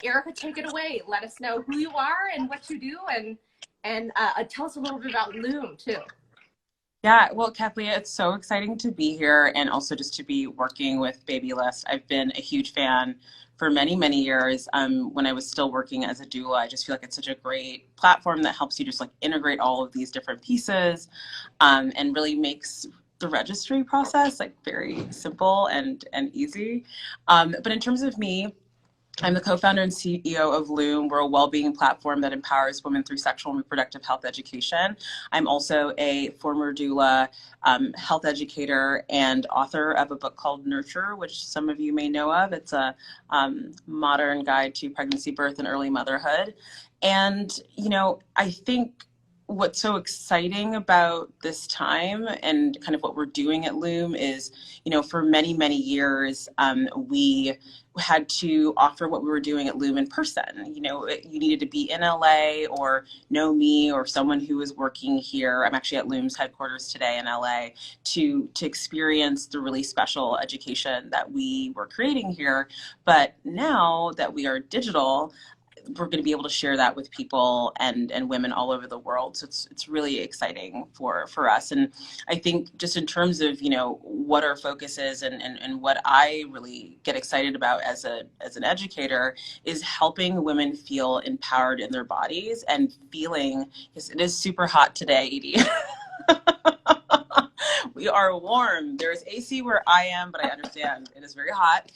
Erica, take it away. Let us know who you are and what you do, and tell us a little bit about Loom too. Yeah, well, Kathleen, it's so exciting to be here and also just to be working with Babylist. I've been a huge fan for many, many years. When I was still working as a doula, I just feel like it's such a great platform that helps you just like integrate all of these different pieces, and really makes the registry process like very simple and easy. But in terms of me, I'm the co-founder and CEO of Loom. We're a well-being platform that empowers women through sexual and reproductive health education. I'm also a former doula, health educator, and author of a book called Nurture, which some of you may know of. It's a modern guide to pregnancy, birth, and early motherhood. And, you know, I think what's so exciting about this time and kind of what we're doing at Loom is, you know, for many, many years, we had to offer what we were doing at Loom in person. You know, you needed to be in LA or know me or someone who was working here. I'm actually at Loom's headquarters today in LA to experience the really special education that we were creating here. But now that we are digital, we're going to be able to share that with people and women all over the world. So it's really exciting for us. And I think just in terms of, you know, what our focus is and what I really get excited about as an educator is helping women feel empowered in their bodies and feeling, yes, it is super hot today, Edie. We are warm. There's AC where I am, but I understand it is very hot.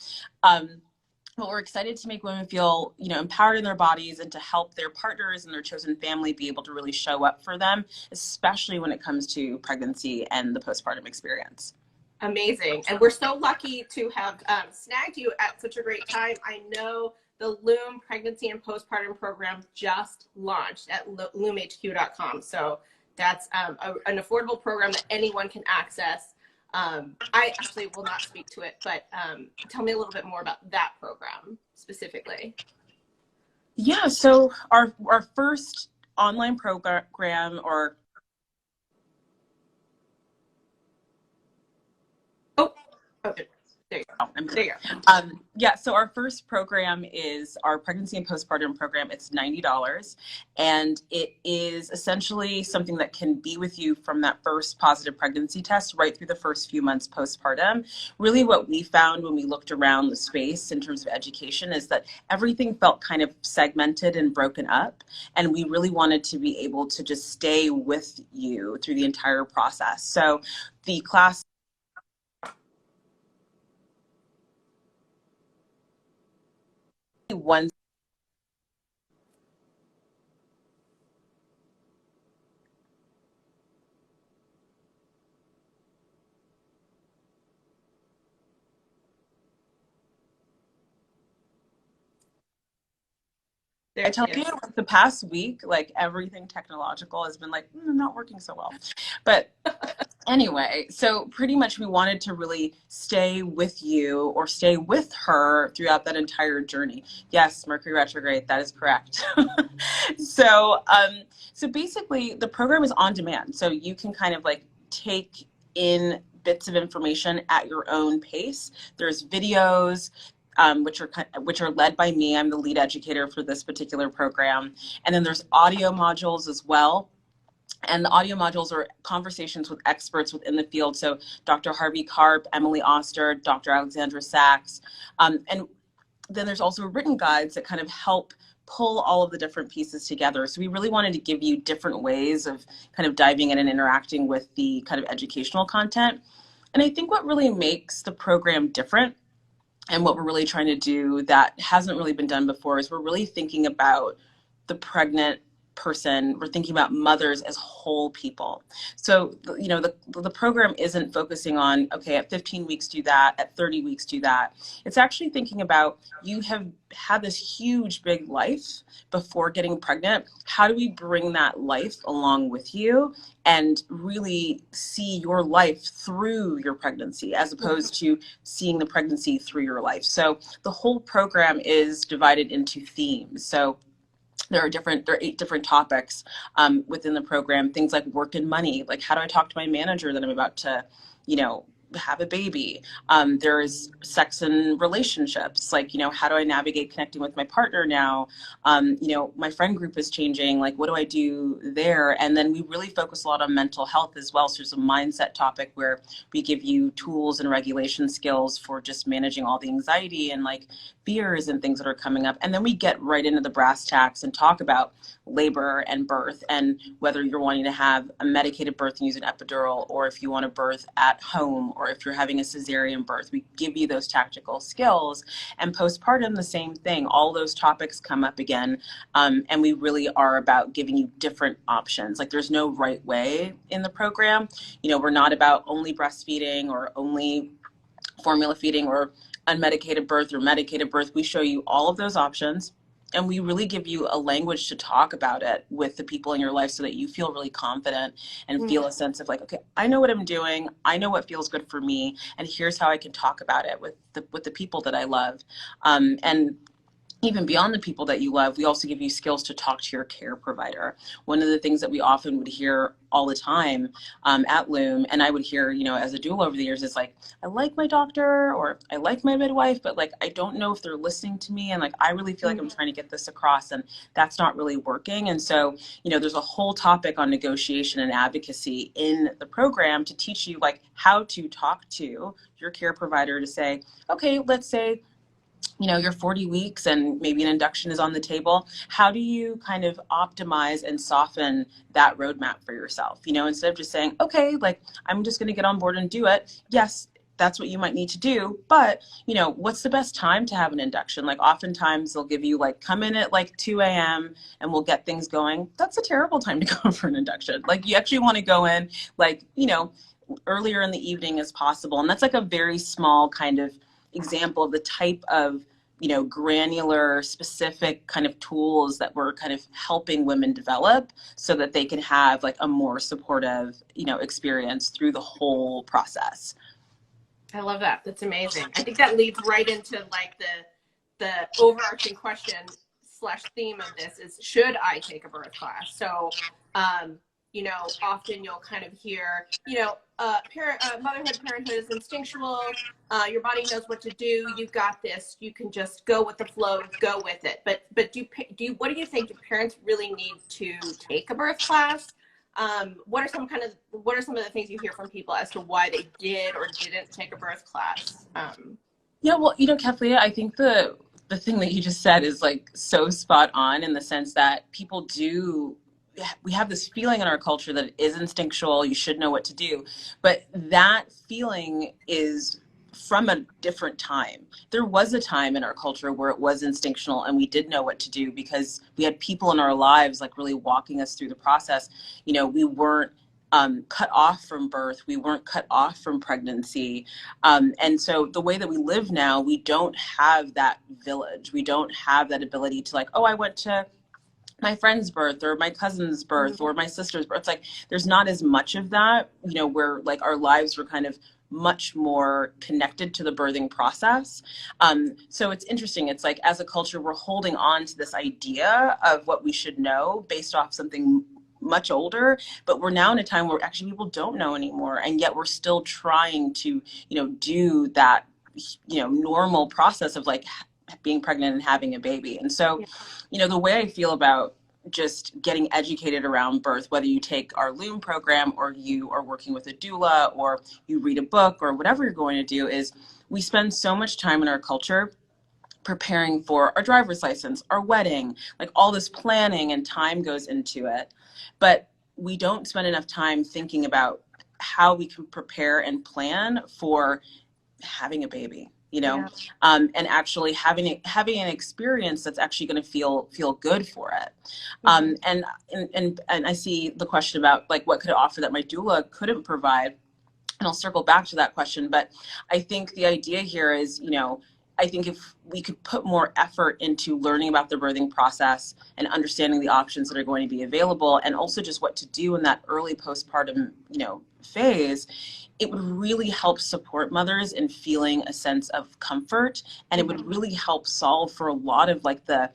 But we're excited to make women feel, you know, empowered in their bodies and to help their partners and their chosen family be able to really show up for them, especially when it comes to pregnancy and the postpartum experience. Amazing. And we're so lucky to have snagged you at such a great time. I know the Loom Pregnancy and Postpartum Program just launched at loomhq.com. So that's an affordable program that anyone can access. I actually will not speak to it, but tell me a little bit more about that program specifically. Yeah, so our first online program, or Okay. There you go. There you go. Yeah, so our first program is our pregnancy and postpartum program. It's $90, and it is essentially something that can be with you from that first positive pregnancy test right through the first few months postpartum. Really what we found when we looked around the space in terms of education is that everything felt kind of segmented and broken up, and we really wanted to be able to just stay with you through the entire process. So the class one I tell you, like, the past week, like everything technological has been like not working so well. But anyway, so pretty much we wanted to really stay with you or stay with her throughout that entire journey. Yes, Mercury retrograde, that is correct. So basically the program is on demand. So you can kind of like take in bits of information at your own pace. There's videos, which are led by me. I'm the lead educator for this particular program. And then there's audio modules as well. And the audio modules are conversations with experts within the field. So Dr. Harvey Karp, Emily Oster, Dr. Alexandra Sachs. And then there's also written guides that kind of help pull all of the different pieces together. So we really wanted to give you different ways of kind of diving in and interacting with the kind of educational content. And I think what really makes the program different and what we're really trying to do that hasn't really been done before is we're really thinking about the pregnant person. We're thinking about mothers as whole people. So, you know, the program isn't focusing on, okay, at 15 weeks do that, at 30 weeks do that. It's actually thinking about, you have had this huge big life before getting pregnant. How do we bring that life along with you and really see your life through your pregnancy as opposed to seeing the pregnancy through your life? So the whole program is divided into themes. So there are 8 different topics within the program. Things like work and money, like how do I talk to my manager that I'm about to, you know, have a baby. There's sex and relationships, like, how do I navigate connecting with my partner now? My friend group is changing, like, what do I do there? And then we really focus a lot on mental health as well. So there's a mindset topic where we give you tools and regulation skills for just managing all the anxiety and like fears and things that are coming up. And then we get right into the brass tacks and talk about labor and birth, and whether you're wanting to have a medicated birth and use an epidural, or if you want to birth at home, or if you're having a cesarean birth. We give you those tactical skills. And postpartum, the same thing. All those topics come up again, and we really are about giving you different options. Like, there's no right way in the program. We're not about only breastfeeding or only formula feeding or unmedicated birth or medicated birth. We show you all of those options, and we really give you a language to talk about it with the people in your life so that you feel really confident and feel a sense of like, okay, I know what I'm doing. I know what feels good for me. And here's how I can talk about it with the people that I love. And even beyond the people that you love, we also give you skills to talk to your care provider. One of the things that we often would hear all the time at Loom, and I would hear, as a doula over the years, is like, I like my doctor or I like my midwife, but like, I don't know if they're listening to me. And like, I really feel like I'm trying to get this across, and that's not really working. And so, there's a whole topic on negotiation and advocacy in the program to teach you like how to talk to your care provider to say, okay, let's say, you're 40 weeks and maybe an induction is on the table. How do you kind of optimize and soften that roadmap for yourself? Instead of just saying, okay, like, I'm just going to get on board and do it. Yes, that's what you might need to do. But, what's the best time to have an induction? Like, oftentimes they'll give you like, come in at like 2 a.m. and we'll get things going. That's a terrible time to go for an induction. Like, you actually want to go in like, earlier in the evening as possible. And that's like a very small kind of example of the type of granular, specific kind of tools that we're kind of helping women develop so that they can have like a more supportive, experience through the whole process. I love that. That's amazing. I think that leads right into like the overarching question / theme of this is, should I take a birth class? So, often you'll kind of hear, motherhood, parenthood is instinctual. Your body knows what to do. You've got this. You can just go with the flow, go with it. But what do you think? Do parents really need to take a birth class? What are some of the things you hear from people as to why they did or didn't take a birth class? Yeah, well, Kathleen, I think the thing that you just said is like so spot on, in the sense that we have this feeling in our culture that it is instinctual, you should know what to do. But that feeling is from a different time. There was a time in our culture where it was instinctual and we did know what to do because we had people in our lives like really walking us through the process. We weren't cut off from birth. We weren't cut off from pregnancy. And so the way that we live now, we don't have that village. We don't have that ability to like, oh, I went to my friend's birth or my cousin's birth or my sister's birth. It's like, there's not as much of that, where like our lives were kind of much more connected to the birthing process. So it's interesting. It's like, as a culture, we're holding on to this idea of what we should know based off something much older, but we're now in a time where actually people don't know anymore. And yet we're still trying to, do that, normal process of like being pregnant and having a baby. And so, the way I feel about just getting educated around birth, whether you take our Loom program or you are working with a doula or you read a book or whatever you're going to do, is we spend so much time in our culture preparing for our driver's license, our wedding, like all this planning and time goes into it. But we don't spend enough time thinking about how we can prepare and plan for having a baby. And actually having an experience that's actually going to feel good for it. And I see the question about like, what could it offer that my doula couldn't provide? And I'll circle back to that question. But I think the idea here is, I think if we could put more effort into learning about the birthing process and understanding the options that are going to be available, and also just what to do in that early postpartum, phase, it would really help support mothers in feeling a sense of comfort. And it would really help solve for a lot of like the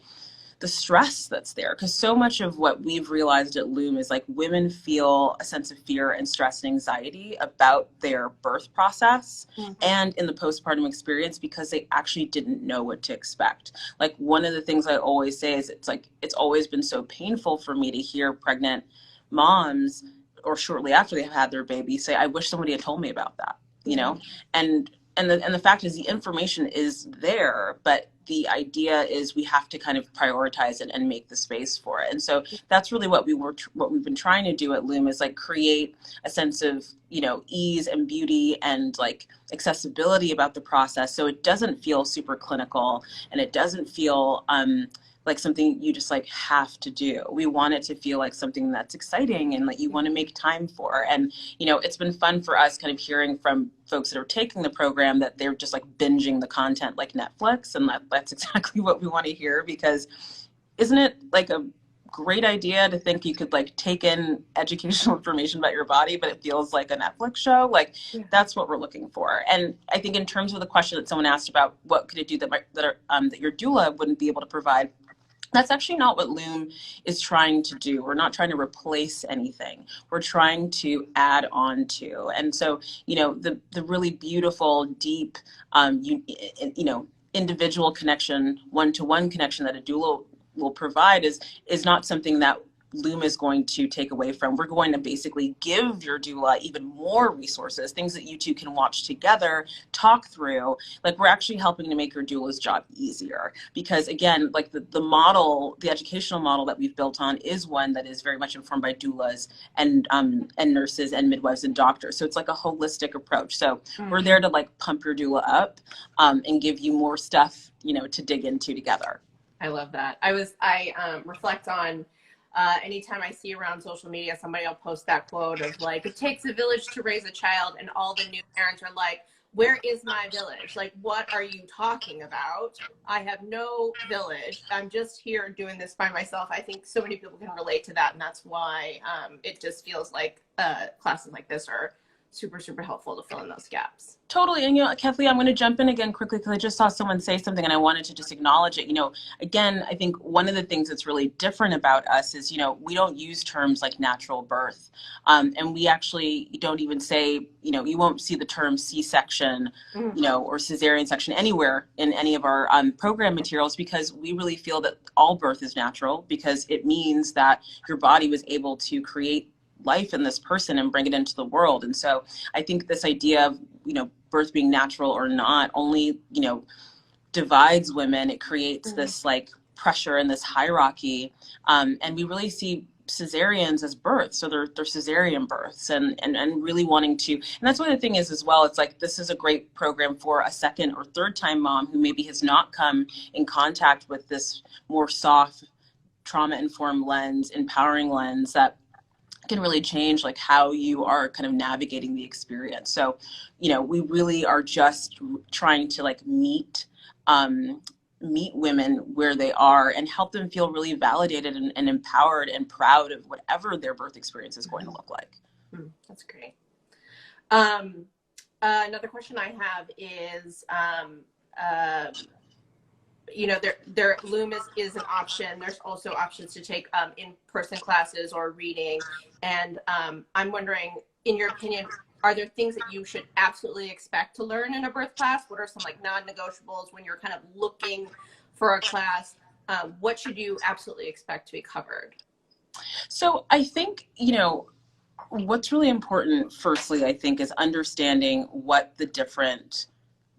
the stress that's there. Because so much of what we've realized at Loom is like women feel a sense of fear and stress and anxiety about their birth process and in the postpartum experience because they actually didn't know what to expect. Like one of the things I always say is it's always been so painful for me to hear pregnant moms or shortly after they've had their baby say, I wish somebody had told me about that, you know? And the fact is the information is there, but the idea is we have to kind of prioritize it and make the space for it. And so that's really what we've been trying to do at Loom is like create a sense of, you know, ease and beauty and like accessibility about the process. So it doesn't feel super clinical and it doesn't feel, like something you just like have to do. We want it to feel like something that's exciting and that you want to make time for. And, you know, it's been fun for us kind of hearing from folks that are taking the program that they're just like binging the content like Netflix. And that's exactly what we want to hear, because isn't it like a great idea to think you could like take in educational information about your body, but it feels like a Netflix show? Like that's what we're looking for. And I think in terms of the question that someone asked about what could it do that your doula wouldn't be able to provide, that's actually not what Loom is trying to do. We're not trying to replace anything. We're trying to add on to. And so, you know, the really beautiful, deep, you know, individual connection, one-to-one connection that a doula will provide is not something that Loom is going to take away from. We're going to basically give your doula even more resources, things that you two can watch together, talk through. Like we're actually helping to make your doula's job easier, because again, like the model, the educational model that we've built on is one that is very much informed by doulas and nurses and midwives and doctors. So it's like a holistic approach. So we're there to like pump your doula up and give you more stuff, you know, to dig into together. I love that. I reflect on anytime I see around social media, somebody will post that quote of like, it takes a village to raise a child, and all the new parents are like, where is my village? Like, what are you talking about? I have no village. I'm just here doing this by myself. I think so many people can relate to that, and that's why it just feels like classes like this are super, super helpful to fill in those gaps. Totally. And, you know, Kathleen, I'm going to jump in again quickly because I just saw someone say something and I wanted to just acknowledge it. You know, again, I think one of the things that's really different about us is, you know, we don't use terms like natural birth. And we actually don't even say, you know, you won't see the term C-section, you know, or cesarean section anywhere in any of our program materials, because we really feel that all birth is natural, because it means that your body was able to create life in this person and bring it into the world. And so I think this idea of, you know, birth being natural or not only, you know, divides women. It creates this like pressure and this hierarchy. And we really see cesareans as births. So they're cesarean births and really wanting to, and that's what the thing is as well. It's like, this is a great program for a second or third time mom who maybe has not come in contact with this more soft, trauma-informed lens, empowering lens that can really change like how you are kind of navigating the experience. So, you know, we really are just trying to like meet women where they are and help them feel really validated and empowered and proud of whatever their birth experience is going to look like. That's great. Another question I have is, you know, there Loom is an option. There's also options to take in-person classes or reading. And I'm wondering, in your opinion, are there things that you should absolutely expect to learn in a birth class? What are some like non-negotiables when you're kind of looking for a class? What should you absolutely expect to be covered? So I think, you know, what's really important, firstly, I think, is understanding what the different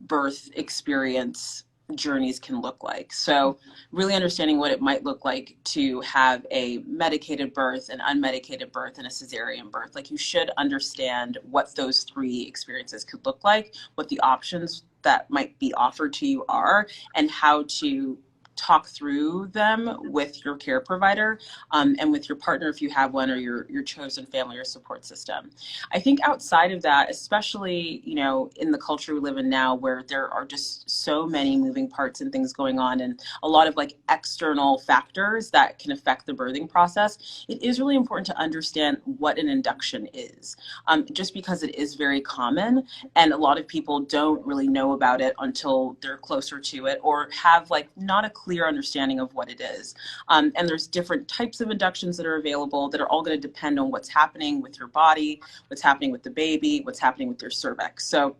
birth experience journeys can look like. So really understanding what it might look like to have a medicated birth, an unmedicated birth, and a cesarean birth. Like, you should understand what those three experiences could look like, what the options that might be offered to you are, and how to talk through them with your care provider and with your partner if you have one, or your chosen family or support system. I think outside of that, especially, you know, in the culture we live in now, where there are just so many moving parts and things going on, and a lot of like external factors that can affect the birthing process, it is really important to understand what an induction is, just because it is very common and a lot of people don't really know about it until they're closer to it, or have like not a clear clear understanding of what it is. And there's different types of inductions that are available that are all going to depend on what's happening with your body, what's happening with the baby, what's happening with your cervix. So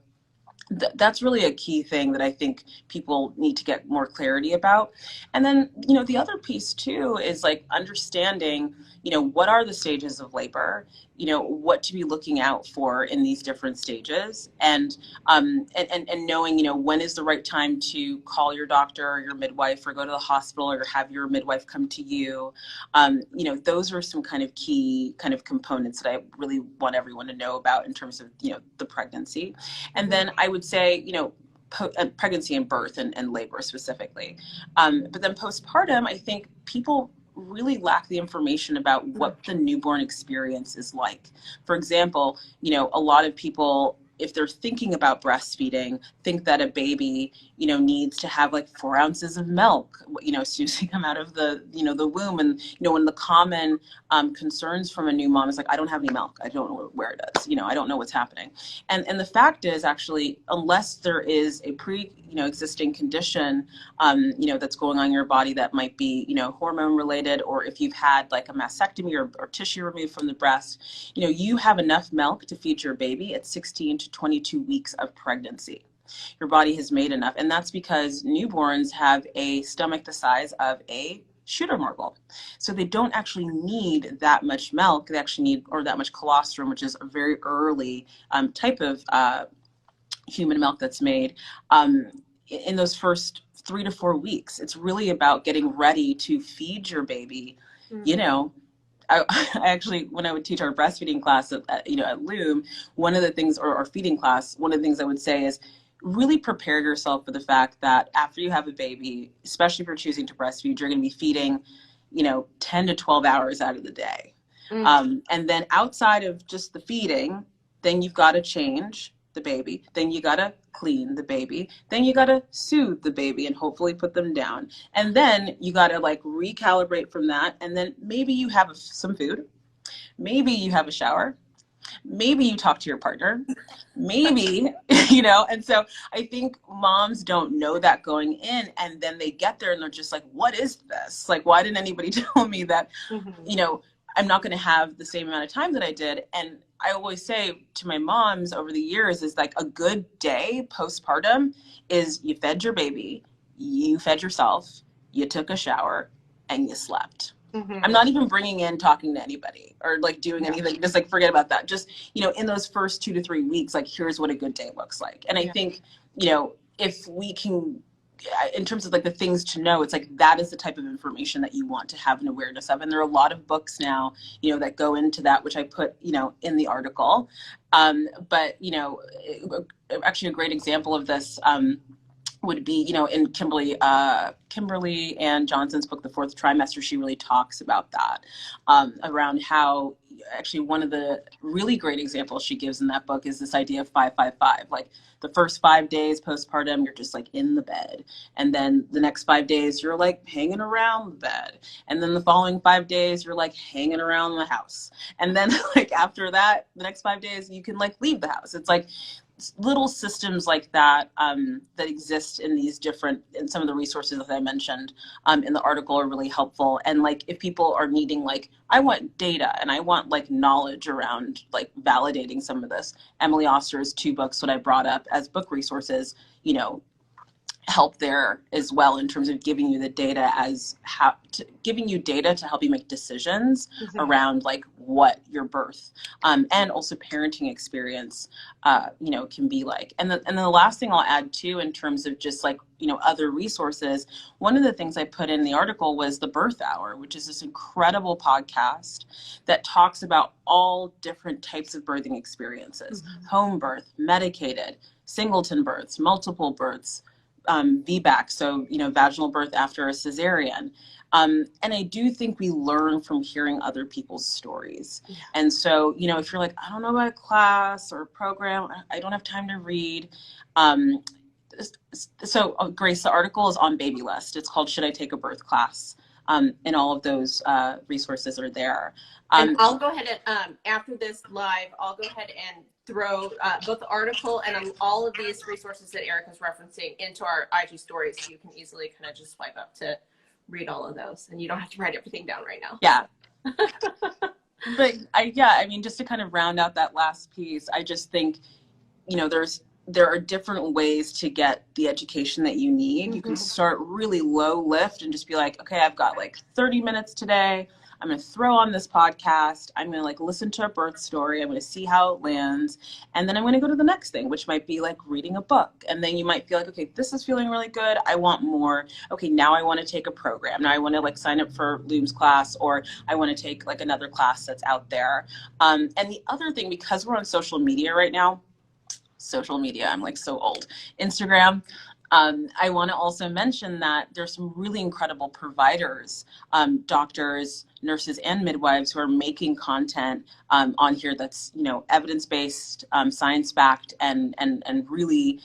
that's really a key thing that I think people need to get more clarity about. And then, the other piece too is like understanding, what are the stages of labor, what to be looking out for in these different stages, and knowing, when is the right time to call your doctor or your midwife or go to the hospital or have your midwife come to you. Those are some kind of key kind of components that I really want everyone to know about in terms of, the pregnancy. And then I would say, pregnancy and birth and labor specifically. But then postpartum, I think people really lack the information about what the newborn experience is like. For example, a lot of people, if they're thinking about breastfeeding, think that a baby, needs to have like 4 ounces of milk, as soon as they come out of the, the womb. And, one of the common concerns from a new mom is like, I don't have any milk. I don't know where it is. I don't know what's happening. And the fact is actually, unless there is a existing condition, that's going on in your body that might be, hormone related, or if you've had like a mastectomy or tissue removed from the breast, you have enough milk to feed your baby at 16 to 22 weeks of pregnancy. Your body has made enough. And that's because newborns have a stomach the size of a shooter marble. So they don't actually need that much milk. They actually need, or that much colostrum, which is a very early type of human milk that's made in those first 3 to 4 weeks. It's really about getting ready to feed your baby. I actually, when I would teach our breastfeeding class at Loom, one of the things, or our feeding class, one of the things I would say is really prepare yourself for the fact that after you have a baby, especially if you're choosing to breastfeed, you're going to be feeding, 10 to 12 hours out of the day. And then outside of just the feeding, then you've got to change the baby, then you got to clean the baby, then you got to soothe the baby and hopefully put them down. And then you got to like recalibrate from that. And then maybe you have some food, maybe you have a shower, maybe you talk to your partner, maybe, and so I think moms don't know that going in, and then they get there and they're just like, what is this? Like, why didn't anybody tell me that, I'm not going to have the same amount of time that I did? And I always say to my moms over the years is like, a good day postpartum is you fed your baby, you fed yourself, you took a shower, and you slept. I'm not even bringing in talking to anybody or like doing anything, just like forget about that. Just, in those first 2 to 3 weeks, like here's what a good day looks like. And I think, if we can, in terms of like the things to know, it's like that is the type of information that you want to have an awareness of. And there are a lot of books now, that go into that, which I put, in the article. But, actually a great example of this would be, in Kimberly Ann Johnson's book, The Fourth Trimester, she really talks about that, around how actually one of the really great examples she gives in that book is this idea of 5-5-5. Like the first 5 days postpartum, you're just like in the bed. And then the next 5 days, you're like hanging around the bed. And then the following 5 days, you're like hanging around the house. And then like after that, the next 5 days, you can like leave the house. It's like little systems like that that exist in these different, in some of the resources that I mentioned in the article are really helpful. And like if people are needing like, I want data and I want like knowledge around like validating some of this, Emily Oster's 2 books that I brought up as book resources, help there as well in terms of giving you the data giving you data to help you make decisions around like what your birth and also parenting experience can be like. And then the last thing I'll add too in terms of just like other resources, one of the things I put in the article was the Birth Hour, which is this incredible podcast that talks about all different types of birthing experiences, home birth, medicated, singleton births, multiple births, VBAC, so vaginal birth after a cesarean. And I do think we learn from hearing other people's stories. Yeah. And so, if you're like, I don't know about a class or a program, I don't have time to read. So Grace, the article is on Babylist. It's called Should I Take a Birth Class? And all of those resources are there. And I'll go ahead and after this live, I'll go ahead and throw both the article and all of these resources that Erica's referencing into our IG stories, so you can easily kind of just swipe up to read all of those, and you don't have to write everything down right now. Yeah. But I mean, just to kind of round out that last piece, I just think, you know, there are different ways to get the education that you need. Mm-hmm. You can start really low lift and just be like, okay, I've got like 30 minutes today. I'm going to throw on this podcast. I'm going to like listen to a birth story. I'm going to see how it lands. And then I'm going to go to the next thing, which might be like reading a book. And then you might feel like, okay, this is feeling really good. I want more. Okay, now I want to take a program. Now I want to like sign up for Loom's class, or I want to take like another class that's out there. And the other thing, because we're on social media right now, I'm like so old, Instagram. I want to also mention that there's some really incredible providers, doctors, nurses, and midwives who are making content on here that's, you know, evidence-based, science-backed, and really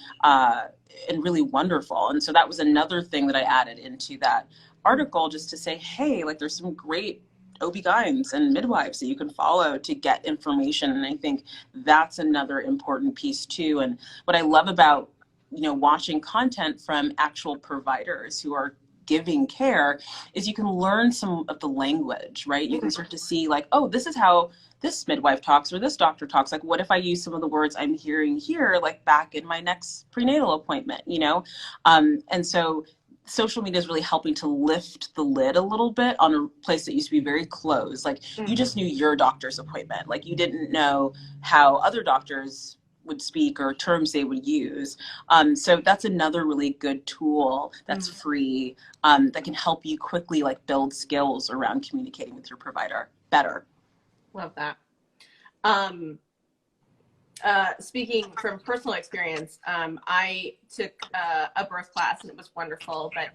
wonderful. And so that was another thing that I added into that article, just to say, hey, like there's some great OB-GYNs and midwives that you can follow to get information. And I think that's another important piece too. And what I love about, you know, watching content from actual providers who are giving care is you can learn some of the language, right? You can start to see like, oh, this is how this midwife talks or this doctor talks. Like, what if I use some of the words I'm hearing here, like back in my next prenatal appointment, you know? And so social media is really helping to lift the lid a little bit on a place that used to be very closed. Like you just knew your doctor's appointment. Like you didn't know how other doctors would speak or terms they would use. So that's another really good tool that's free, that can help you quickly like build skills around communicating with your provider better. Love that. Speaking from personal experience, I took a birth class and it was wonderful, but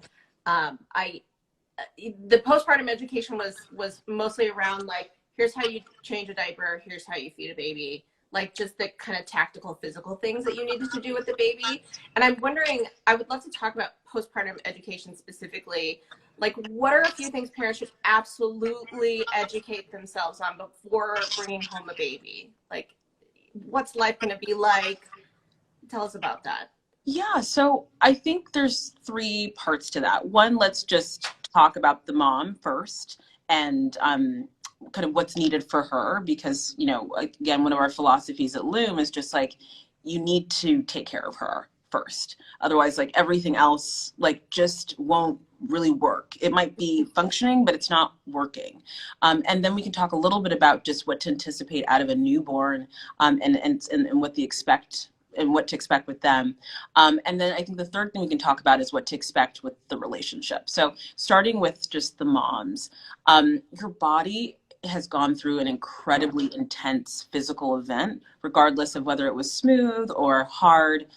the postpartum education was mostly around like, here's how you change a diaper, here's how you feed a baby, like just the kind of tactical physical things that you needed to do with the baby. And I'm wondering, I would love to talk about postpartum education specifically. Like, what are a few things parents should absolutely educate themselves on before bringing home a baby? Like, what's life going to be like? Tell us about that. Yeah, so I think there's 3 parts to that. One, let's just talk about the mom first and kind of what's needed for her, because, you know, again, one of our philosophies at Loom is just like, you need to take care of her first. Otherwise, like everything else, like just won't really work. It might be functioning, but it's not working. And then we can talk a little bit about just what to anticipate out of a newborn, and what to expect with them. And then I think the third thing we can talk about is what to expect with the relationship. So starting with just the moms, your body has gone through an incredibly intense physical event, regardless of whether it was smooth or hard.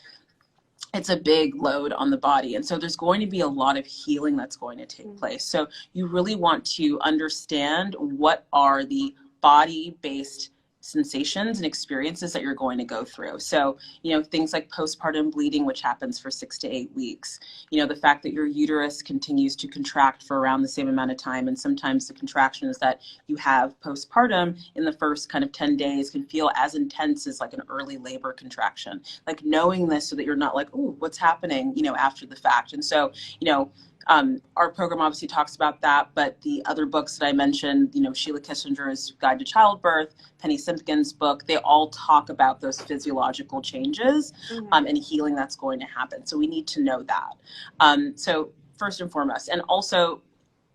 It's a big load on the body. And so there's going to be a lot of healing that's going to take place. So you really want to understand what are the body-based sensations and experiences that you're going to go through. So, you know, things like postpartum bleeding, which happens for 6 to 8 weeks, you know, the fact that your uterus continues to contract for around the same amount of time. And sometimes the contractions that you have postpartum in the first kind of 10 days can feel as intense as like an early labor contraction. Like knowing this so that you're not like, oh, what's happening, you know, after the fact. And so, you know, our program obviously talks about that, but the other books that I mentioned, you know, Sheila Kissinger's Guide to Childbirth, Penny Simpkin's book, they all talk about those physiological changes and healing that's going to happen. So we need to know that. So first and foremost, and also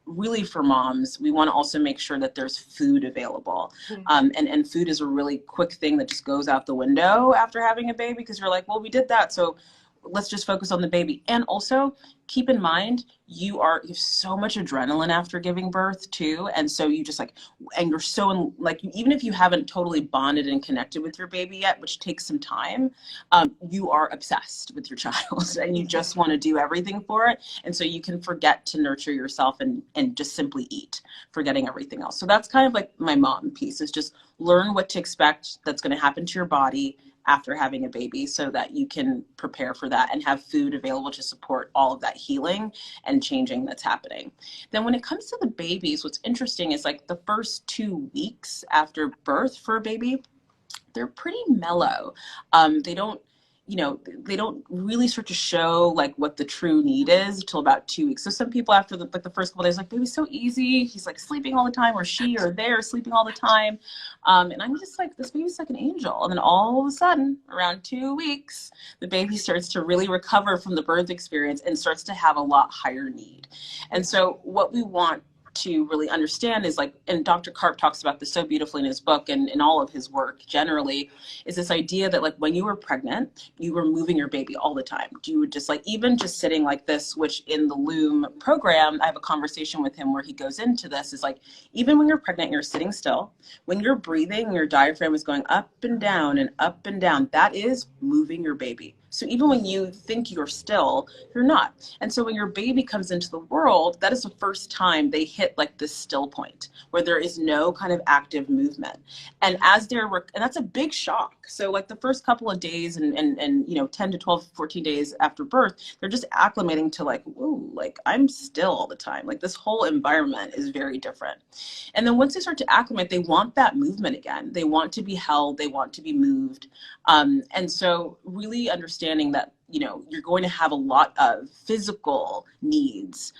really for moms, we want to also make sure that there's food available. And food is a really quick thing that just goes out the window after having a baby, because you're like, well, we did that, so let's just focus on the baby. And also keep in mind, you have so much adrenaline after giving birth too. And so you just like, and you're so like, even if you haven't totally bonded and connected with your baby yet, which takes some time, you are obsessed with your child and you just want to do everything for it. And so you can forget to nurture yourself and just simply eat, forgetting everything else. So that's kind of like my mom piece, is just learn what to expect that's going to happen to your body after having a baby, so that you can prepare for that and have food available to support all of that healing and changing that's happening. Then when it comes to the babies, what's interesting is like the first 2 weeks after birth for a baby, they're pretty mellow. They don't, they don't really start to show like what the true need is until about 2 weeks. So some people after the first couple days, like, baby's so easy. He's like sleeping all the time, or she or they are sleeping all the time. And I'm just like, this baby's like an angel. And then all of a sudden, around 2 weeks, the baby starts to really recover from the birth experience and starts to have a lot higher need. And so what we want to really understand is like, and Dr. Karp talks about this so beautifully in his book and in all of his work generally, is this idea that like when you were pregnant, you were moving your baby all the time. You would just like, even just sitting like this, which in the Loom program, I have a conversation with him where he goes into this, is like, even when you're pregnant, you're sitting still. When you're breathing, your diaphragm is going up and down and up and down. That is moving your baby. So even when you think you're still, you're not. And so when your baby comes into the world, that is the first time they hit like this still point where there is no kind of active movement. And as they're, and that's a big shock. So like the first couple of days and 10 to 12, 14 days after birth, they're just acclimating to like, whoa, like I'm still all the time. Like this whole environment is very different. And then once they start to acclimate, they want that movement again. They want to be held, they want to be moved. And so really understanding that, you're going to have a lot of physical needs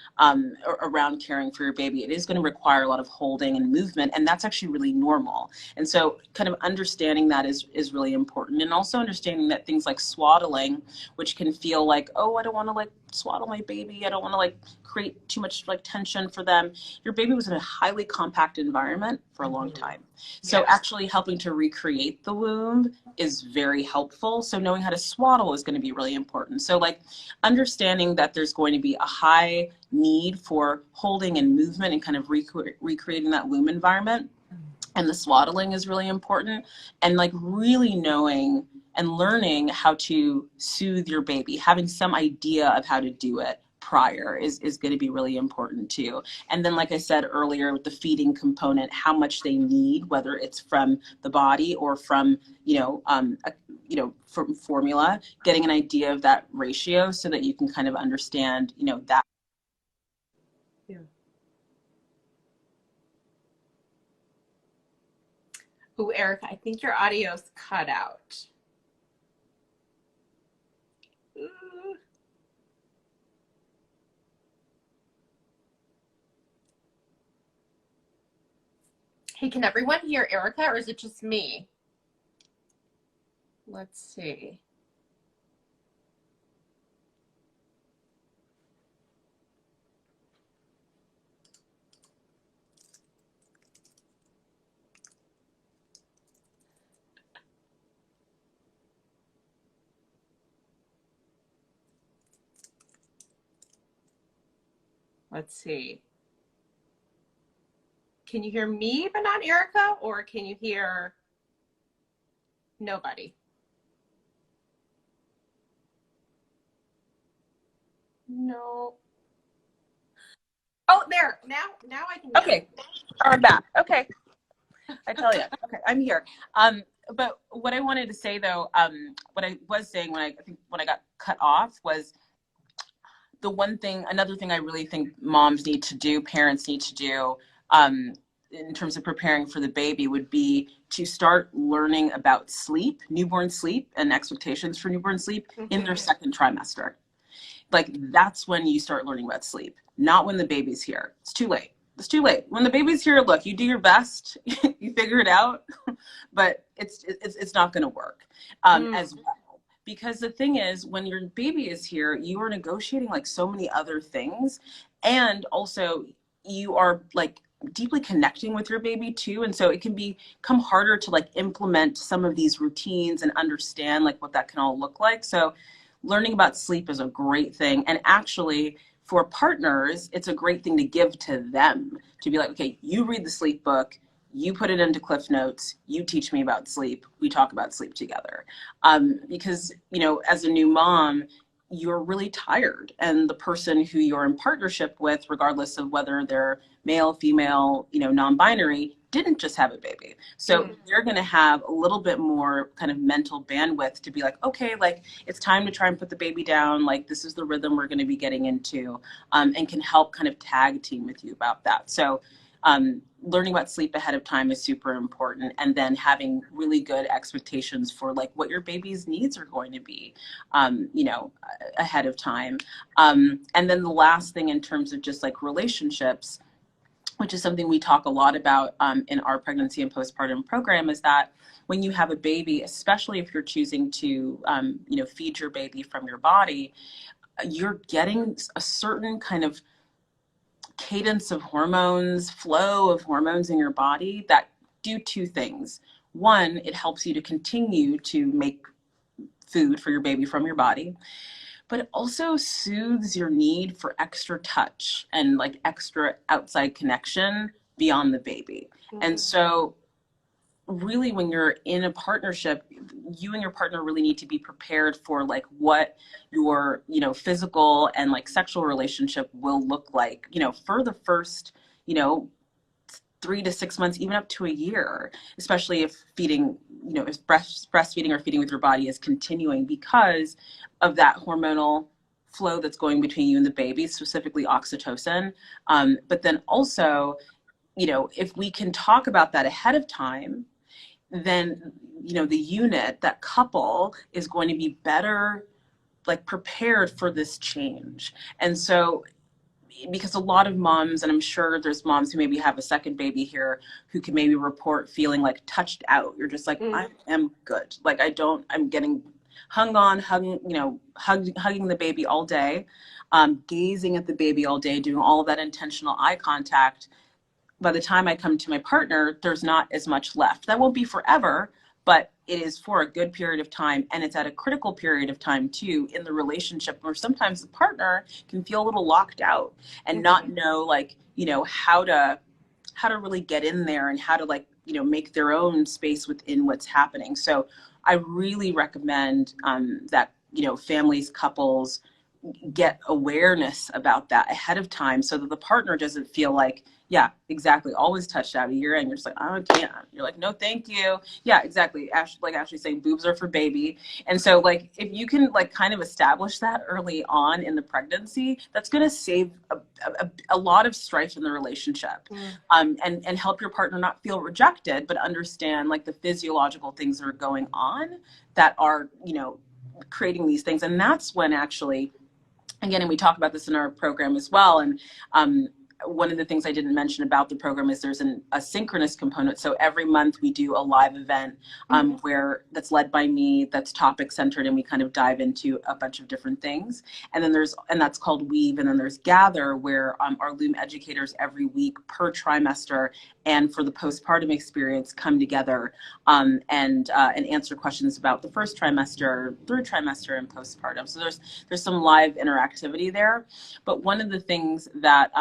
around caring for your baby. It is going to require a lot of holding and movement, and that's actually really normal. And so kind of understanding that is really important. And also understanding that things like swaddling, which can feel like, oh, I don't want to like swaddle my baby. I don't want to like create too much like tension for them. Your baby was in a highly compact environment for a long time. So actually helping to recreate the womb is very helpful. So knowing how to swaddle is going to be really important. So like understanding that there's going to be a high need for holding and movement and kind of recreating that womb environment. And the swaddling is really important. And like really knowing and learning how to soothe your baby, having some idea of how to do it prior is going to be really important too. And then, like I said earlier, with the feeding component, how much they need, whether it's from the body or from, from formula, getting an idea of that ratio so that you can kind of understand, that. Yeah. Ooh, Erica, I think your audio's cut out. Ooh. Hey, can everyone hear Erica, or is it just me? Let's see. Let's see. Can you hear me but not Erica, or can you hear nobody? No. Oh, there. Now I can hear. Okay. I'm back. Okay. I tell you. Okay, I'm here. But what I wanted to say though, what I was saying when I got cut off was another thing I really think moms need to do, parents need to do, in terms of preparing for the baby would be to start learning about sleep, newborn sleep, and expectations for newborn sleep in their second trimester. Like that's when you start learning about sleep, not when the baby's here. It's too late. It's too late. When the baby's here, look, you do your best, you figure it out, but it's not going to work as well. Because the thing is, when your baby is here, you are negotiating like so many other things, and also you are like deeply connecting with your baby too. And so it can become harder to like implement some of these routines and understand like what that can all look like. So learning about sleep is a great thing. And actually for partners, it's a great thing to give to them, to be like, okay, you read the sleep book, you put it into Cliff Notes, you teach me about sleep, we talk about sleep together. Because, as a new mom, you're really tired, and the person who you're in partnership with, regardless of whether they're male, female, non-binary, didn't just have a baby. So they're going to have a little bit more kind of mental bandwidth to be like, okay, like it's time to try and put the baby down. Like this is the rhythm we're going to be getting into, and can help kind of tag team with you about that. So learning about sleep ahead of time is super important, and then having really good expectations for like what your baby's needs are going to be, you know, ahead of time. And then the last thing in terms of just like relationships, which is something we talk a lot about in our pregnancy and postpartum program, is that when you have a baby, especially if you're choosing to, you know, feed your baby from your body, you're getting a certain kind of cadence of hormones, flow of hormones in your body that do two things. One, it helps you to continue to make food for your baby from your body, but it also soothes your need for extra touch and like extra outside connection beyond the baby. Mm-hmm. And so really when you're in a partnership, you and your partner really need to be prepared for like what your, you know, physical and like sexual relationship will look like, you know, for the first, you know, 3 to 6 months, even up to a year, especially if feeding, you know, if breastfeeding or feeding with your body is continuing because of that hormonal flow that's going between you and the baby, specifically oxytocin. But then also, you know, if we can talk about that ahead of time, then, you know, the unit, that couple is going to be better like prepared for this change. And so because a lot of moms, and I'm sure there's moms who maybe have a second baby here who can maybe report feeling like touched out. You're just like, I am good. Like I'm getting hung on, hugging the baby all day, gazing at the baby all day, doing all of that intentional eye contact. By the time I come to my partner, there's not as much left. That won't be forever, but it is for a good period of time. And it's at a critical period of time too in the relationship where sometimes the partner can feel a little locked out and not know like, you know, how to really get in there and how to like, you know, make their own space within what's happening. So I really recommend that, you know, families, couples get awareness about that ahead of time so that the partner doesn't feel like, yeah, exactly, always touched out of your end. You're just like, oh, I can't. You're like, no, thank you. Yeah, exactly. Like Ashley saying, boobs are for baby. And so like, if you can like kind of establish that early on in the pregnancy, that's going to save a lot of strife in the relationship, and help your partner not feel rejected, but understand like the physiological things that are going on that are, you know, creating these things. And that's when actually, again, and we talk about this in our program as well. And one of the things I didn't mention about the program is there's a synchronous component. So every month we do a live event where that's led by me, that's topic centered, and we kind of dive into a bunch of different things. And then that's called Weave. And then there's Gather, where our Loom educators every week per trimester and for the postpartum experience come together and answer questions about the first trimester, third trimester, and postpartum. So there's some live interactivity there. But one of the things that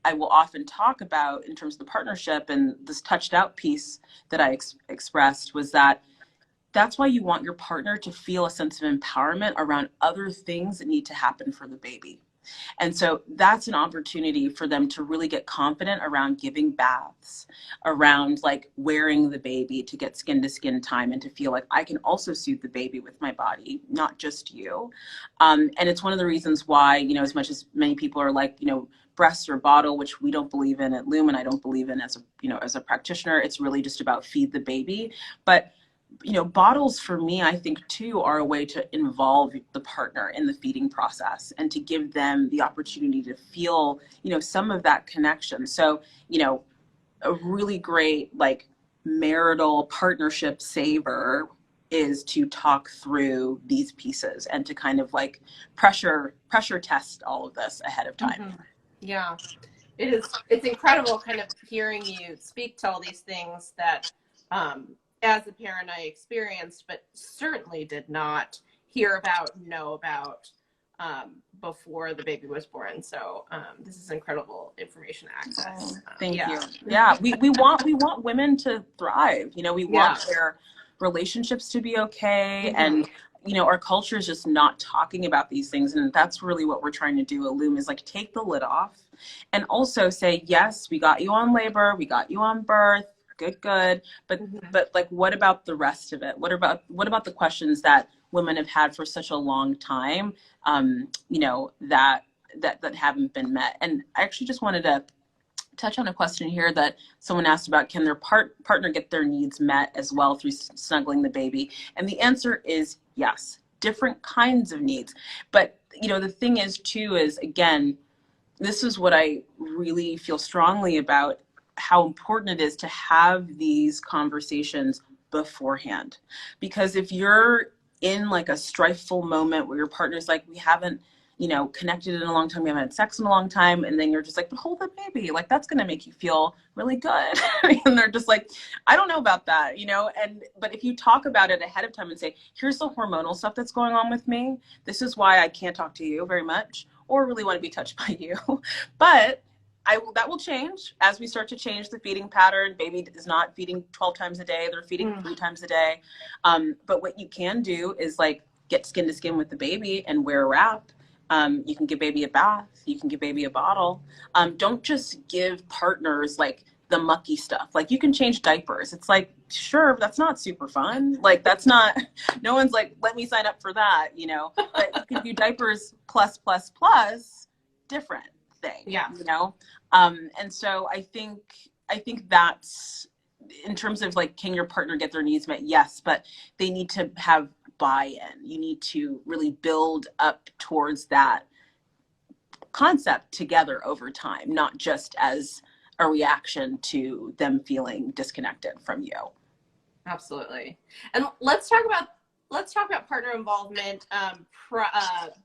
I will often talk about in terms of the partnership and this touched out piece that I expressed was that's why you want your partner to feel a sense of empowerment around other things that need to happen for the baby. And so that's an opportunity for them to really get confident around giving baths, around like wearing the baby to get skin to skin time and to feel like I can also soothe the baby with my body, not just you. And it's one of the reasons why, you know, as much as many people are like, you know, breast or bottle, which we don't believe in at Loom, and I don't believe in as a practitioner, it's really just about feed the baby. But you know, bottles for me, I think too, are a way to involve the partner in the feeding process and to give them the opportunity to feel, you know, some of that connection. So, you know, a really great like marital partnership saver is to talk through these pieces and to kind of like pressure test all of this ahead of time. Yeah, it's incredible kind of hearing you speak to all these things that as a parent I experienced, but certainly did not hear about, know about before the baby was born. So this is incredible information to access. Thank you. Yeah, we want women to thrive. You know, we want their relationships to be okay. And you know, our culture is just not talking about these things. And that's really what we're trying to do at Loom is like take the lid off and also say, yes, we got you on labor, we got you on birth, good. But like, what about the rest of it? What about the questions that women have had for such a long time, you know, that haven't been met? And I actually just wanted to touch on a question here that someone asked about, can their partner get their needs met as well through snuggling the baby? And the answer is yes, different kinds of needs. But, you know, the thing is too, is again, this is what I really feel strongly about, how important it is to have these conversations beforehand. Because if you're in like a strifeful moment where your partner's like, we haven't, you know, connected in a long time, we haven't had sex in a long time, and then you're just like, but hold the baby, like that's gonna make you feel really good. And they're just like, I don't know about that, you know. And but if you talk about it ahead of time and say, here's the hormonal stuff that's going on with me, this is why I can't talk to you very much or really want to be touched by you. But that will change as we start to change the feeding pattern. Baby is not feeding 12 times a day, they're feeding 3 times a day. But what you can do is like get skin to skin with the baby and wear a wrap. You can give baby a bath, you can give baby a bottle. Don't just give partners like the mucky stuff. Like you can change diapers. It's like, sure, that's not super fun. Like that's not, no one's like, let me sign up for that, you know, but you can do diapers plus, different thing, Yeah. you know? And so I think that's, in terms of like, can your partner get their needs met? Yes, but they need to have buy-in. You need to really build up towards that concept together over time, not just as a reaction to them feeling disconnected from you. Absolutely. And let's talk about partner involvement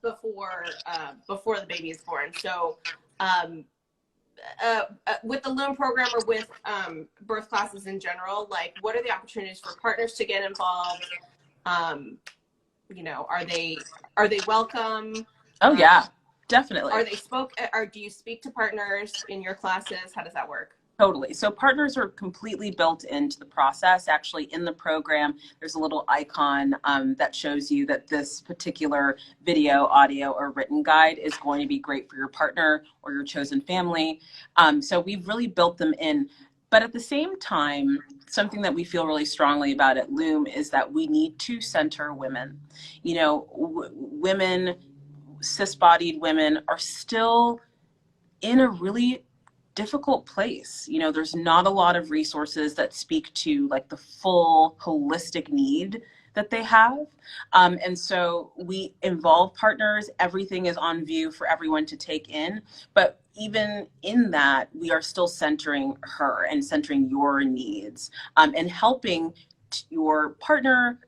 before the baby is born. So with the Loom program or with birth classes in general, like what are the opportunities for partners to get involved? You know, are they welcome? Oh yeah, definitely. Do you speak to partners in your classes? How does that work? Totally. So partners are completely built into the process. Actually, in the program, there's a little icon that shows you that this particular video, audio, or written guide is going to be great for your partner or your chosen family. So we've really built them in. But at the same time, something that we feel really strongly about at Loom is that we need to center women. You know, women, cis-bodied women are still in a really difficult place. You know, there's not a lot of resources that speak to like the full holistic need that they have. And so we involve partners, everything is on view for everyone to take in. But even in that, we are still centering her and centering your needs and helping your partner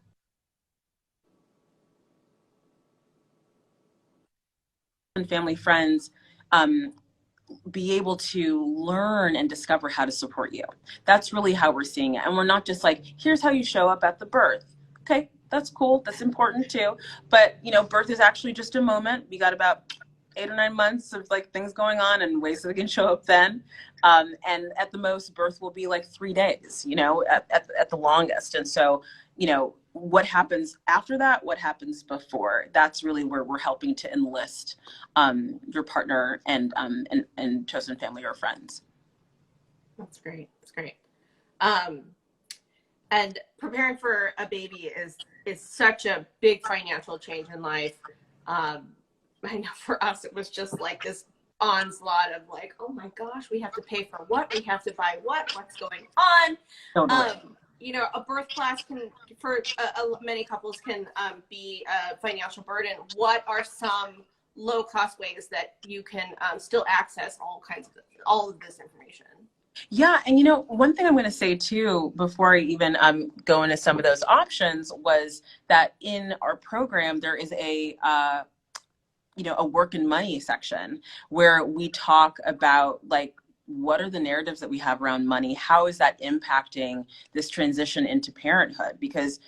and family, friends, be able to learn and discover how to support you. That's really how we're seeing it. And we're not just like, here's how you show up at the birth. Okay, that's cool. That's important too. But, you know, birth is actually just a moment. We got about 8 or 9 months of like things going on and ways that we can show up then. And at the most, birth will be like 3 days, you know, at the longest. And so, you know, what happens after that, what happens before, that's really where we're helping to enlist your partner and chosen family or friends. That's great. That's great. And preparing for a baby is such a big financial change in life. I know for us, it was just like this onslaught of like, oh my gosh, we have to pay for what? We have to buy what? What's going on? Totally. You know, a birth class can, for many couples, can be a financial burden. What are some low-cost ways that you can still access all of this information? Yeah, and you know, one thing I'm going to say too, before I even go into some of those options, was that in our program there is a work and money section where we talk about like, what are the narratives that we have around money? How is that impacting this transition into parenthood? Because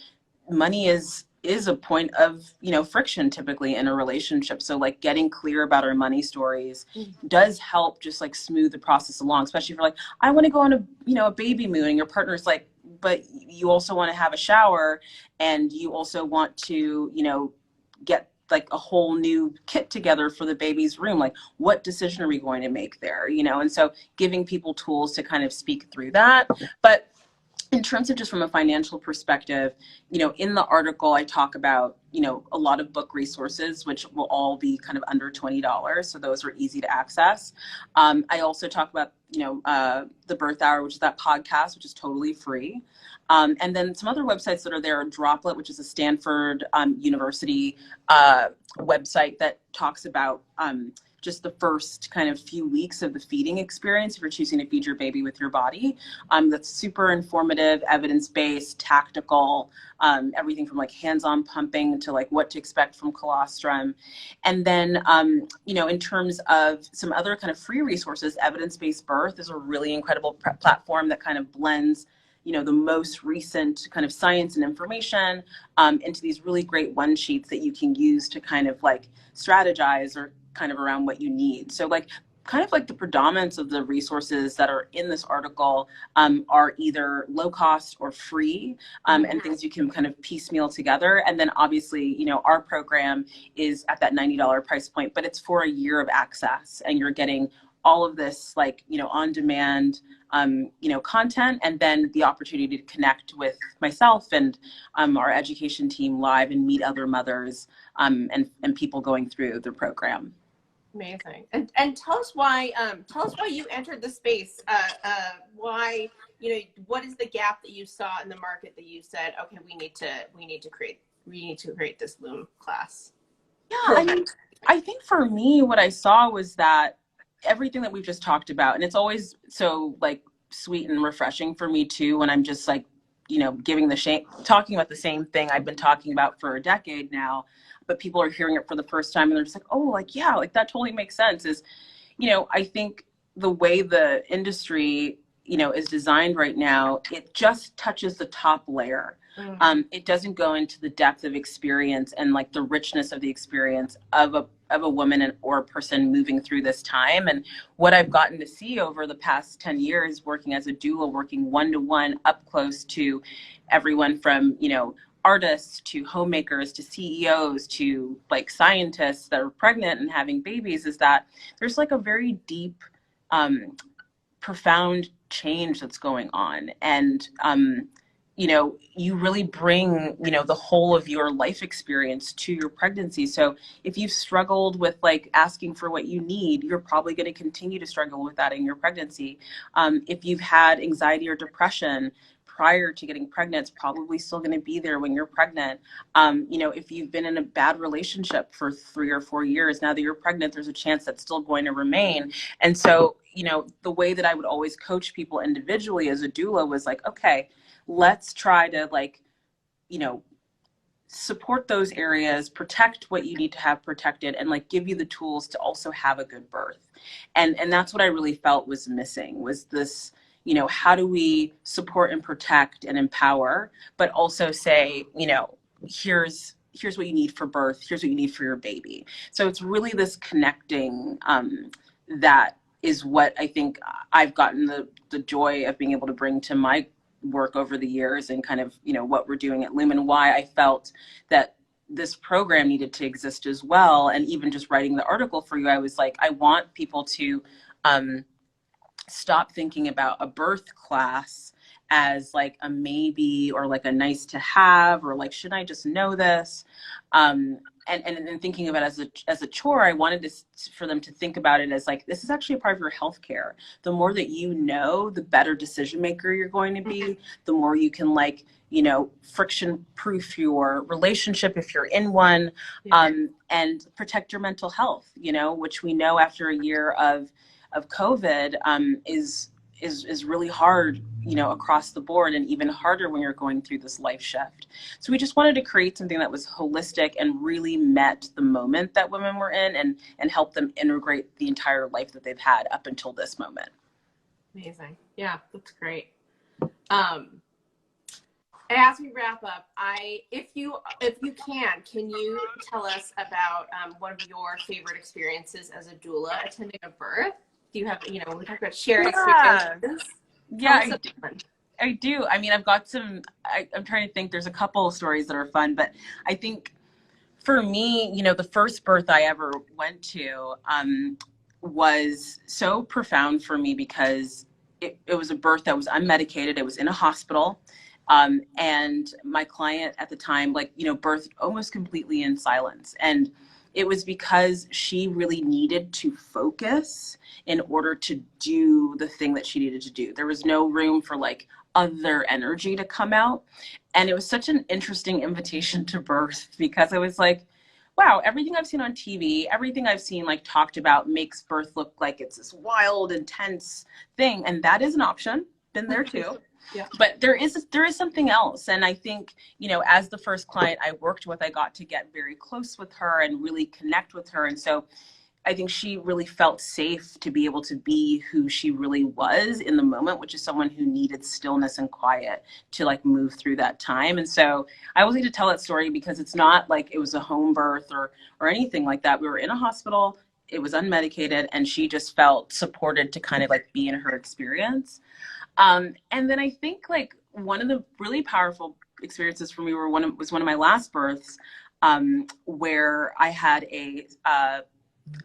money is a point of, you know, friction typically in a relationship. So like getting clear about our money stories does help just like smooth the process along, especially if you're like, I want to go on a baby moon, and your partner's like, but you also want to have a shower and you also want to, you know, get like a whole new kit together for the baby's room. Like, what decision are we going to make there? You know, and so giving people tools to kind of speak through that. But in terms of just from a financial perspective, in the article, I talk about, a lot of book resources, which will all be kind of under $20. So those are easy to access. I also talk about, the Birth Hour, which is that podcast, which is totally free. And then some other websites that are there are Droplet, which is a Stanford University website that talks about just the first kind of few weeks of the feeding experience if you're choosing to feed your baby with your body. That's super informative, evidence-based, tactical, everything from like hands-on pumping to like what to expect from colostrum. And then, in terms of some other kind of free resources, Evidence-Based Birth is a really incredible platform that kind of blends the most recent kind of science and information into these really great one sheets that you can use to kind of like strategize or kind of around what you need. So like kind of like the predominance of the resources that are in this article are either low cost or free and things you can kind of piecemeal together. And then obviously, our program is at that $90 price point, but it's for a year of access and you're getting all of this like, on demand, content, and then the opportunity to connect with myself and our education team live and meet other mothers and people going through the program. Amazing. And tell us why you entered the space. Why, what is the gap that you saw in the market that you said, okay, we need to create this Loom class? Yeah, I think for me, what I saw was that everything that we've just talked about, and it's always so like sweet and refreshing for me too, when I'm just like, talking about the same thing I've been talking about for a decade now, but people are hearing it for the first time and they're just like, oh, like, yeah, like that totally makes sense. Is, I think the way the industry, is designed right now, it just touches the top layer. It doesn't go into the depth of experience and like the richness of the experience of a woman or a person moving through this time. And what I've gotten to see over the past 10 years working as a doula, working one-to-one up close to everyone from, artists to homemakers to CEOs to like scientists that are pregnant and having babies, is that there's like a very deep, profound change that's going on. And, you really bring, the whole of your life experience to your pregnancy. So if you've struggled with like asking for what you need, you're probably going to continue to struggle with that in your pregnancy. If you've had anxiety or depression prior to getting pregnant, it's probably still going to be there when you're pregnant. If you've been in a bad relationship for 3 or 4 years, now that you're pregnant, there's a chance that's still going to remain. And so, the way that I would always coach people individually as a doula was like, okay, let's try to like, support those areas, protect what you need to have protected, and like give you the tools to also have a good birth. And that's what I really felt was missing, was this, how do we support and protect and empower, but also say, here's what you need for birth, here's what you need for your baby. So it's really this connecting that is what I think I've gotten the joy of being able to bring to my work over the years, and kind of, what we're doing at Loom, and why I felt that this program needed to exist as well. And even just writing the article for you, I was like, I want people to stop thinking about a birth class as like a maybe or like a nice to have, or like, should I just know this? And thinking about it as a chore, I wanted for them to think about it as like, this is actually a part of your healthcare. The more that you know, the better decision maker you're going to be. The more you can like, friction proof your relationship if you're in one, and protect your mental health, which we know after a year of COVID is really hard, across the board, and even harder when you're going through this life shift. So we just wanted to create something that was holistic and really met the moment that women were in, and help them integrate the entire life that they've had up until this moment. Amazing. Yeah, that's great. As we wrap up, if you can you tell us about one of your favorite experiences as a doula attending a birth? Do you have, we talked about shared experiences. Yeah, I do. I mean, I've got some, I'm trying to think, there's a couple of stories that are fun, but I think for me, the first birth I ever went to was so profound for me, because it was a birth that was unmedicated. It was in a hospital. And my client at the time, like, you know, birthed almost completely in silence. And it was because she really needed to focus in order to do the thing that she needed to do. There was no room for like other energy to come out. And it was such an interesting invitation to birth because I was like, wow, everything I've seen on TV, everything I've seen like talked about makes birth look like it's this wild, intense thing. And that is an option. Been there too. Yeah. But there is something else. And I think, you know, as the first client I worked with, I got to get very close with her and really connect with her. And so I think she really felt safe to be able to be who she really was in the moment, which is someone who needed stillness and quiet to like move through that time. And so I always need to tell that story because it's not like it was a home birth or anything like that. We were in a hospital, it was unmedicated, and she just felt supported to kind of like be in her experience. And then I think like one of the really powerful experiences for me was one of my last births, where I had a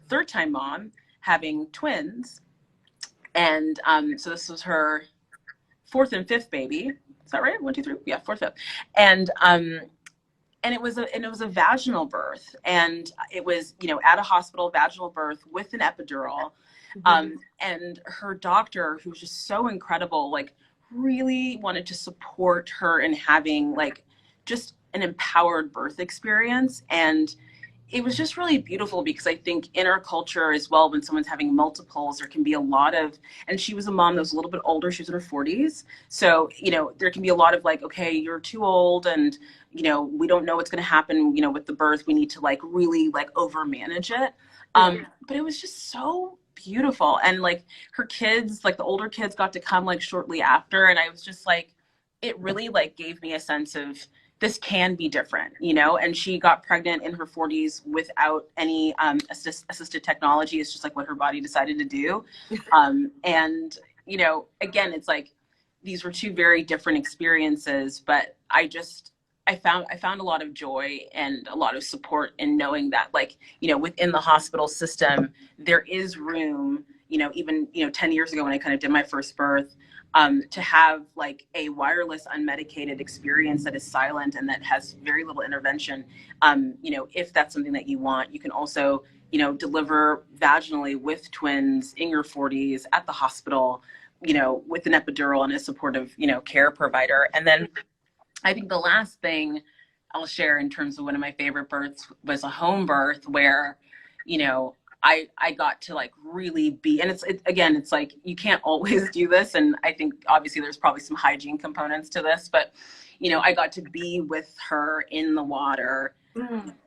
third time mom having twins. And so this was her fourth and fifth baby. Is that right? 1, 2, 3. Yeah, fourth, fifth. And it was a vaginal birth. And it was, you know, at a hospital vaginal birth with an epidural. And her doctor, who was just so incredible, like really wanted to support her in having like just an empowered birth experience. And it was just really beautiful because I think in our culture as well, when someone's having multiples, there can be a lot of, and she was a mom that was a little bit older, she was in her 40s. So, you know, there can be a lot of like, okay, you're too old and, you know, we don't know what's going to happen, you know, with the birth. We need to like really like over manage it. But it was just so beautiful. And like her kids, like the older kids got to come like shortly after. And I was just like, it really like gave me a sense of, this can be different, you know, and she got pregnant in her 40s without any assisted technology. It's just like what her body decided to do. And, you know, again, it's like, these were two very different experiences, but I found a lot of joy and a lot of support in knowing that, like, you know, within the hospital system, there is room, you know, even, you know, 10 years ago when I kind of did my first birth, to have like a wireless unmedicated experience that is silent and that has very little intervention. You know, if that's something that you want, you can also, you know, deliver vaginally with twins in your 40s at the hospital, you know, with an epidural and a supportive, you know, care provider. And then I think the last thing I'll share in terms of one of my favorite births was a home birth where, you know, I got to like really be, and it's like, you can't always do this. And I think obviously there's probably some hygiene components to this, but, you know, I got to be with her in the water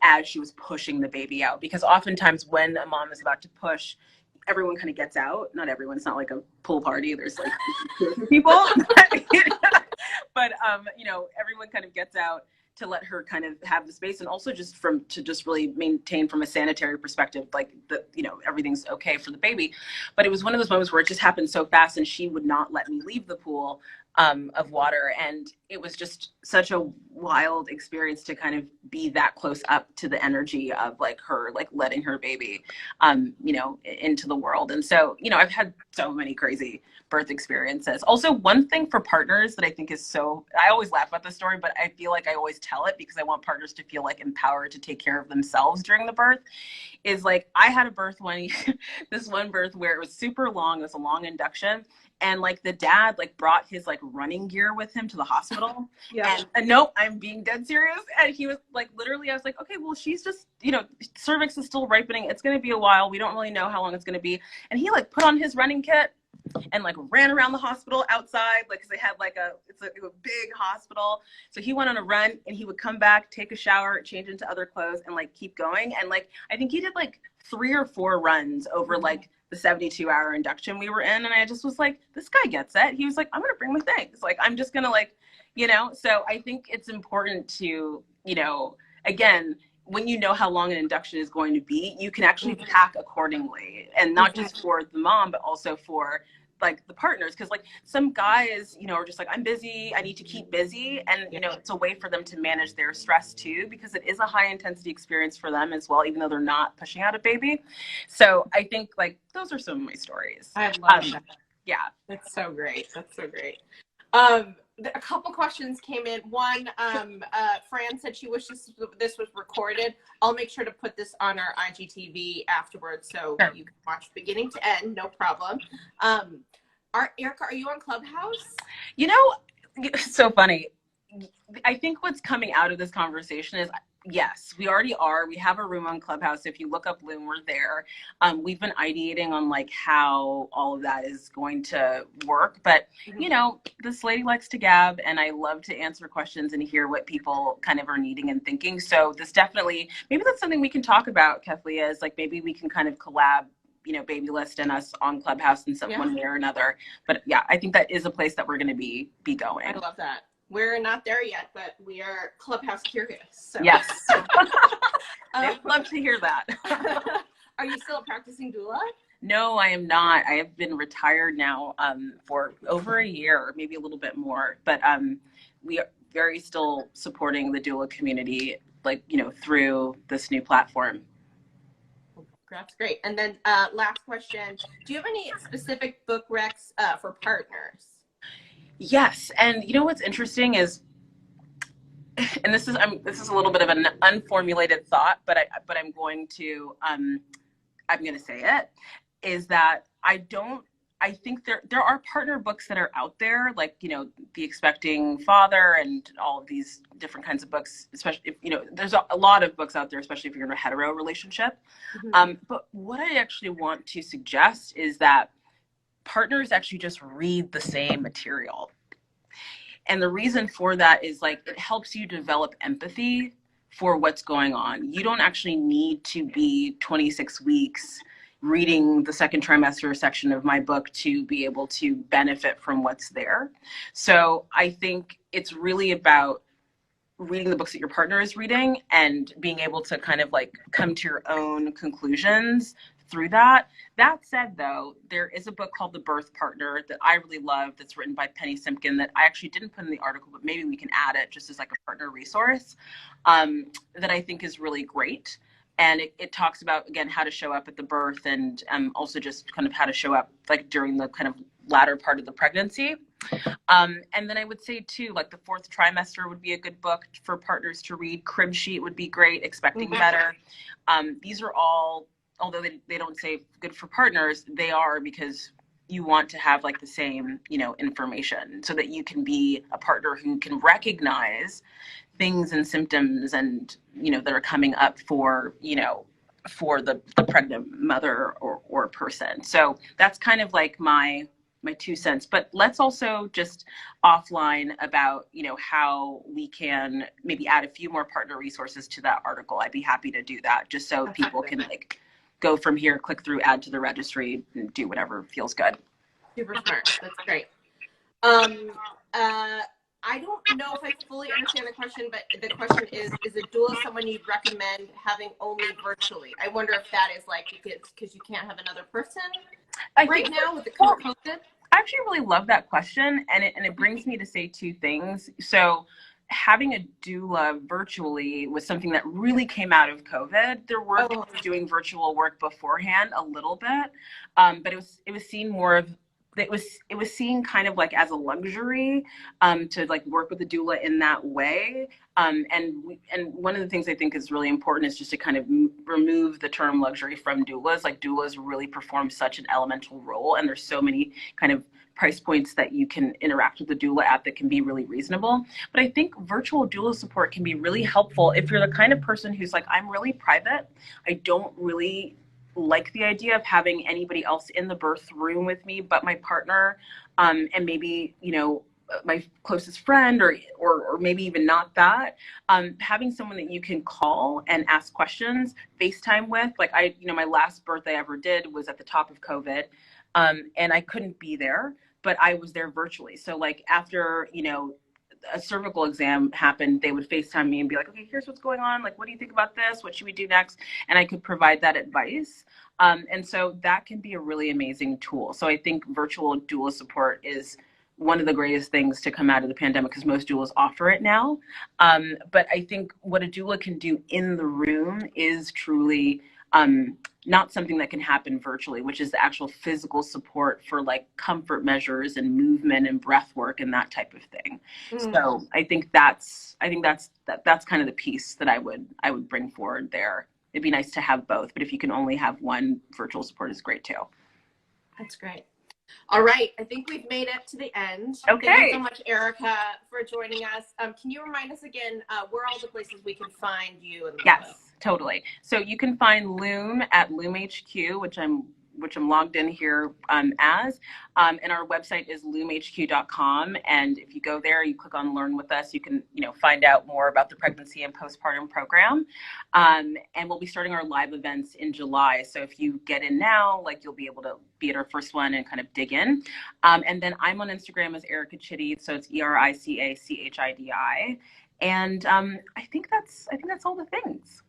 as she was pushing the baby out, because oftentimes when a mom is about to push, everyone kind of gets out. Not everyone, it's not like a pool party. There's like people, but you know, everyone kind of gets out to let her kind of have the space, and also just to just really maintain from a sanitary perspective, like the, you know, everything's okay for the baby. But it was one of those moments where it just happened so fast, and she would not let me leave the pool of water. And it was just such a wild experience to kind of be that close up to the energy of like her, like letting her baby, you know, into the world. And so, you know, I've had so many crazy birth experiences. Also, one thing for partners that I think is so, I always laugh about this story, but I feel like I always tell it because I want partners to feel like empowered to take care of themselves during the birth, is like, I had a birth this one birth where it was super long. It was a long induction. And like the dad like brought his like running gear with him to the hospital. Yeah. And no, I'm being dead serious. And he was like, literally, I was like, okay, well, she's just, you know, cervix is still ripening. It's going to be a while. We don't really know how long it's going to be. And he like put on his running kit and like ran around the hospital outside, like, cause they had like it's a big hospital. So he went on a run and he would come back, take a shower, change into other clothes, and like keep going. And like, I think he did like 3 or 4 runs over like the 72-hour induction we were in. And I just was like, this guy gets it. He was like, I'm going to bring my things. Like, I'm just going to like, you know, so I think it's important to, you know, again, when you know how long an induction is going to be, you can actually pack accordingly, and not just for the mom, but also for like the partners. Cause like some guys, you know, are just like, I'm busy, I need to keep busy. And, you know, it's a way for them to manage their stress too, because it is a high intensity experience for them as well, even though they're not pushing out a baby. So I think like, those are some of my stories. I love that. Yeah. That's so great. That's so great. A couple questions came in. One, Fran said she wishes this was recorded. I'll make sure to put this on our IGTV afterwards, so Sure. you can watch beginning to end, no problem. Erica, are you on Clubhouse? You know, so funny. I think what's coming out of this conversation is, yes, we already are. We have a room on Clubhouse. If you look up Loom, we're there. We've been ideating on like how all of that is going to work. But, you know, this lady likes to gab, and I love to answer questions and hear what people kind of are needing and thinking. So this definitely, maybe that's something we can talk about, Kathleen, is like maybe we can kind of collab, you know, Babylist and us on Clubhouse in some one way or another. But yeah, I think that is a place that we're going to be going. I love that. We're not there yet, but we are Clubhouse curious. So. Yes. I'd love to hear that. Are you still a practicing doula? No, I am not. I have been retired now for over a year, maybe a little bit more. But we are very still supporting the doula community, like, you know, through this new platform. That's great. And then last question, do you have any specific book recs for partners? Yes. And you know what's interesting is, and this is a little bit of an unformulated thought, but I'm going to say it, is that I think there are partner books that are out there, like, you know, The Expecting Father and all of these different kinds of books, especially if, you know, there's a lot of books out there, especially if you're in a hetero relationship. But what I actually want to suggest is that partners actually just read the same material. And the reason for that is, like, it helps you develop empathy for what's going on. You don't actually need to be 26 weeks reading the second trimester section of my book to be able to benefit from what's there. So I think it's really about reading the books that your partner is reading and being able to kind of like come to your own conclusions through that. That said, though, there is a book called The Birth Partner that I really love that's written by Penny Simpkin that I actually didn't put in the article, but maybe we can add it just as like a partner resource that I think is really great. And it talks about, again, how to show up at the birth and also just kind of how to show up like during the kind of latter part of the pregnancy. And then I would say too, like the fourth trimester would be a good book for partners to read. Crib Sheet would be great. Expecting Better. These are all, although they don't say good for partners, they are, because you want to have like the same, you know, information so that you can be a partner who can recognize things and symptoms and, you know, that are coming up for, you know, for the pregnant mother or person. So that's kind of like my 2 cents. But let's also just offline about, you know, how we can maybe add a few more partner resources to that article. I'd be happy to do that, just so people can like go from here, click through, add to the registry, and do whatever feels good. Super smart. That's great. I don't know if I fully understand the question, but the question is a doula someone you'd recommend having only virtually? I wonder if that is like because you can't have another person right now with the COVID. I actually really love that question, and it brings me to say two things. So having a doula virtually was something that really came out of COVID. There were people doing virtual work beforehand a little bit, but it was seen more of, it was seen kind of like as a luxury to like work with a doula in that way. And one of the things I think is really important is just to kind of remove the term luxury from doulas. Like, doulas really perform such an elemental role, and there's so many kind of price points that you can interact with the doula at that can be really reasonable. But I think virtual doula support can be really helpful if you're the kind of person who's like, I'm really private. I don't really like the idea of having anybody else in the birth room with me but my partner, and maybe, you know, my closest friend or maybe even not that. Having someone that you can call and ask questions, FaceTime with. Like, my last birth I ever did was at the top of COVID, and I couldn't be there, but I was there virtually. So like after, you know, a cervical exam happened, they would FaceTime me and be like, okay, here's what's going on. Like, what do you think about this? What should we do next? And I could provide that advice. And so that can be a really amazing tool. So I think virtual doula support is one of the greatest things to come out of the pandemic, because most doulas offer it now. But I think what a doula can do in the room is truly not something that can happen virtually, which is the actual physical support for like comfort measures and movement and breath work and that type of thing. So I think that's kind of the piece that I would bring forward there. It'd be nice to have both, but if you can only have one, virtual support is great too. That's great. All right, I think we've made it to the end. Okay. Thank you so much, Erica, for joining us. Can you remind us again where all the places we can find you? And yes, totally. So you can find Loom at Loom HQ, which I'm logged in here as, and our website is loomhq.com. And if you go there, you click on Learn with Us, you can find out more about the pregnancy and postpartum program. And we'll be starting our live events in July. So if you get in now, like you'll be able to be at our first one and kind of dig in. And then I'm on Instagram as Erica Chidi, so it's ERICACHIDI. And I think that's all the things.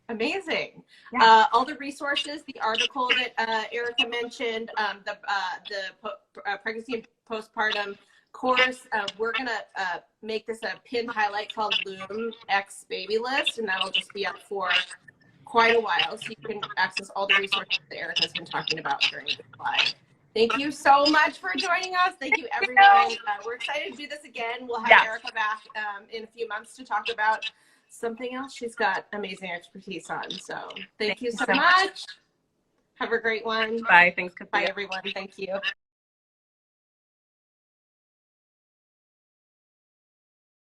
Amazing. Yeah. All the resources, the article that Erica mentioned, the pregnancy and postpartum course, we're going to make this a pinned highlight called Loom X Babylist, and that'll just be up for quite a while, so you can access all the resources that Erica's been talking about during this live. Thank you so much for joining us. Thank you, everyone. We're excited to do this again. We'll have Erica back in a few months to talk about something else she's got amazing expertise on. So thank you so much. Have a great one. Bye. Thanks, Kathleen. Bye, everyone. Thank you.